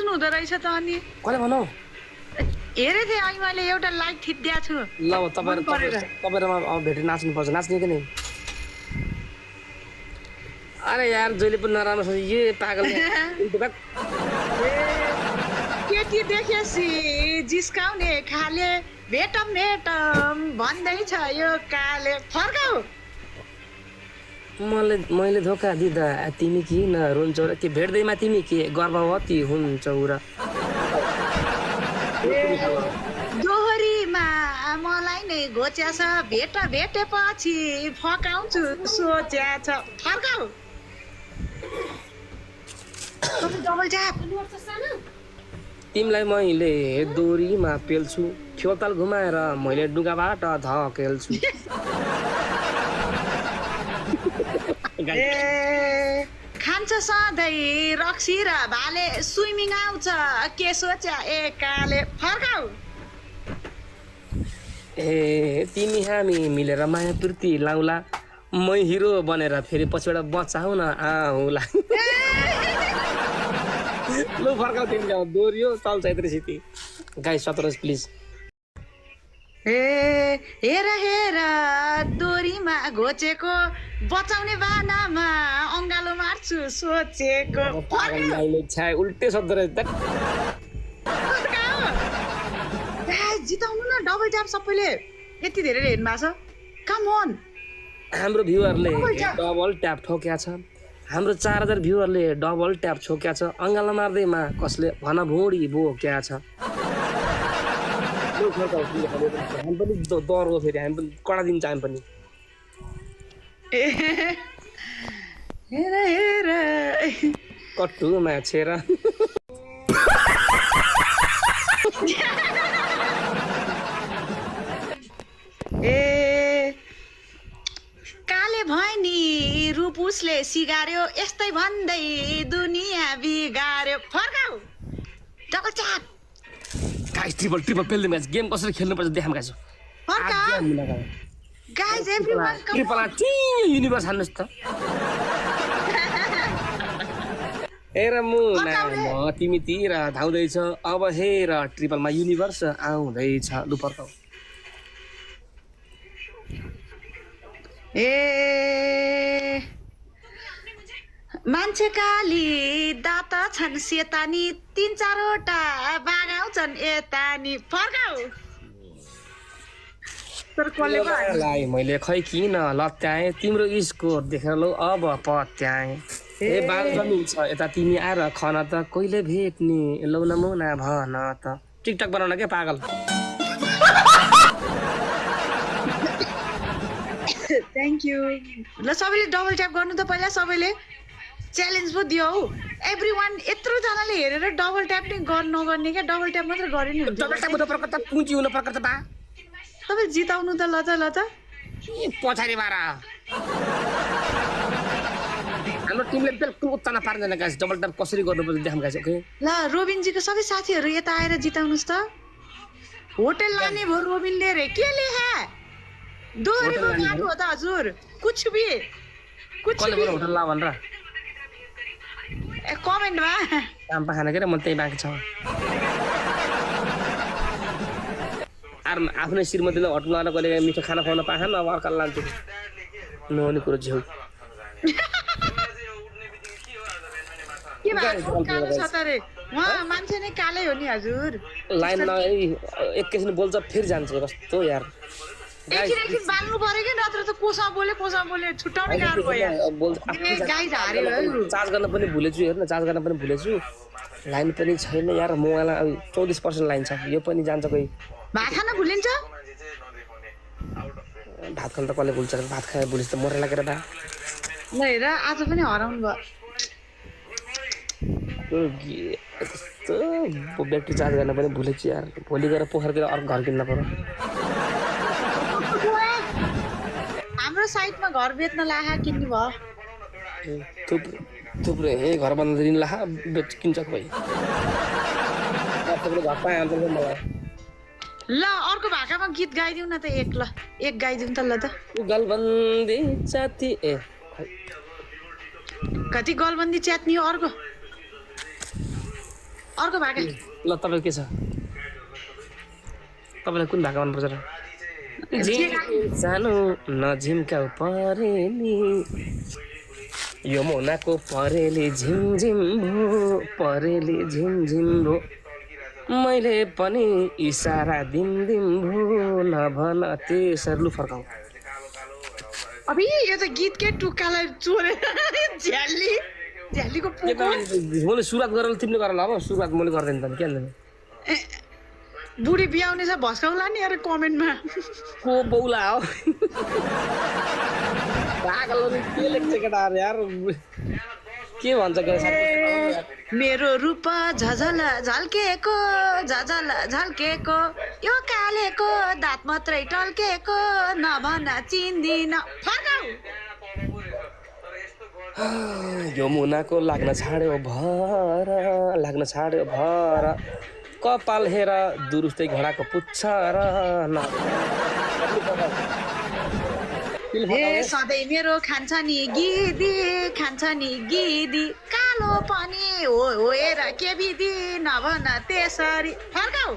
बुझ्नु हुँदो रहेछ त अनि कसले भनौ हेरे थिएँ अनि मैले एउटा लाइक थिचिदिएको छु ल तपाईँ र म भेटेर नाच्नुपर्छ नाच्ने कि नै अरे यार जहिले पनि नराम्रो सोच यो पागल केटी देखेपछि जिस्काउने खाले भेटम भन्दैछ यो काले फर्काऊ मैले धोका दिँदा तिमी किन रुन्छौ र के भेट्दैमा तिमी के गर्भवती हुन्छौ र दोहोरीमा मलाई नै घोच्या छ भेटेपछि फकाउँछु सोच्या छ फर्काऊ डबल ट्याप तिमीलाई मैले दोरीमा पेल्छु खेलताल घुमाएर मैले डुगाबाट धकेल्छु खान्छ सधैँ रक्सी र भाले स्विमिङ आउँछ के सोच्या एकाले फर्काऊ ए तिमी हामी मिलेर माया प्रीति लाउला मै हिरो बनेर फेरि पछिबाट बचाउ न आउला लु फर्काउ तिमीले दोहोरियो चल्छ यत्रो गाई 17 प्लिज हेर हेर दोरीमा घोचेको बचाउने बानामा अङ्गालो मार्छु सोचेको उल्टे शब्द रहेछ जिताउनु न डबल ट्याप सबैले यति धेरै हेर्नु भएको छ कम अन हाम्रो भ्युअरले डबल ट्याप ठोक्या छ हाम्रो 4000 भ्युअरले डबल ट्याप छोक्या छ अङ्गालो मार्दैमा कसले भन भुँडी बोक्या छ हामी पनि डर हो फेरि हामी पनि कडा दिन्छ हामी पनि हेर हेर कट्टु माछेर काले भैनी रूप उसले सिगार्यो यस्तै भन्दै दुनियाँ बिगार्यो फर्काऊ डबल ट्याप गाइस ट्रिपल पेल्दै म्याच गेम कसरी खेल्नुपर्छ देखाम guys guys everyone triple universe हान्नुस् त हेर म तिमीतिर धाउँदैछ अब हेर ट्रिपलमा युनिभर्स आउँदैछ लु पर्काऊ मान्छे काली दाता छन् सेतानी 3-4 वटा बागाउँछन् यतानी फर्काऊ मैले खै किन लत्याएँ तिम्रो स्कोर देखेर लौ अब पत्याएँ ए बाल जमिन छ यता तिमी आएर खन त कहिले भेट्ने लौ न मुना भन त टिकटक बनाउन के पागल थ्याङ्क यू ल सबैले डबल ट्याप गर्नु त पहिला सबैले च्यालेन्ज पो दियो हौ एभ्रीवन यत्रो जनाले हेरेर डबल ट्याप नै नगर्ने क्या डबल ट्याप मात्र गरे नि हुन्छ डबल ट्याप हुन पर्छ त पुँजी हुन पर्छ बा तपाईँ जिताउनु त ल त पछाडि बार हाम्रो टिमले बिल्कुल उत्ताना पार्दैन गाइस डबल ट्याप कसरी गर्नुपर्छ देखाम गाइस ओके ल रोबिनजीको सबै साथीहरू यता आएर जिताउनुस् त होटल लाने भो रोबिनले रे के लेखा दोहोरीको काम हो त हजुर कुछ भी होटल ला भनेर कमेन्टमा काम पाखाना के म त्यही बाँकी छ आफ्नै श्रीमतीले होटल लगाएर कहिले मिठो खाना खुवाउन पाएन अब अर्कालाई लान्छु नहुने कुरो झ्यौ मान्छे नै कालै हो नि हजुर लाइन एकैछिन बोल्छ फेरि जान्छ कस्तो यार एकछिन बाल्नु पर्यो कि नत्र त कोसँग बोले छुट्याउने गाह्रो भयो चार्ज गर्न पनि भुलेछु हेर्न चार्ज गर्न पनि भुलेछु लाइन पनि छैन यार मोबाइलमा 24% लाइन छ यो पनि जान्छ कोही भात खान भुलिन्छ भात खान त कसले भुल्छ भात खाए भुलिन्छ त मरेर लागेर बा ल हेर आज पनि हराउनु भयो ब्याट्री चार्ज गर्न पनि भुलेछु यार भोलि गएर पोखरतिर अर्को घर किन्न पर्यो हाम्रो साइडमा घर बेच्न लाहा किन्नु भयो थुप्रो घर बन्द दिन लाहा किन्छ खोइ घर पाएँ मलाई ल अर्को भाकामा गीत गाइदिउँ न त एक गाइदिउँ त ल त गलबन्दी चाती कति गलबन्दी च्यात्नी हो अर्को अर्को भाका ल तपाईँको के छ तपाईँलाई कुन भाका मनपर्छ र सानो नझिम्काउ परेली यो मुनाको परेली झिमझिम भो परेली झिमझिम भो मैले पनि इसारा दिम भो नभन त्यसरी लु फर्काउ अबि यो त गीत के टुक्कालाई चोरेर झ्यालीको पुको मैले सुरुवात गरेर तिमीले गरेर अब सुरुवात मैले गर्दैन त के बुढी बिहाउने छ भस्काउला नि अरे कमेन्टमा को बौला हो पागल के लेख्छ केटाहरू यार के भन्छ मेरो रूप झझल झल्केको झझल झल्केको यो कालेको दाँत मात्रै टल्केको नभन चिन्दिन फर्काउ यो मुनाको लाग्न छाड्यो भर कपाल हेर दुरुस्तै घोडाको पुच्छ र सधैँ मेरो खान्छ नि गिदी कालो पनि हो हेर के विधि नभन त्यसरी फर्काउ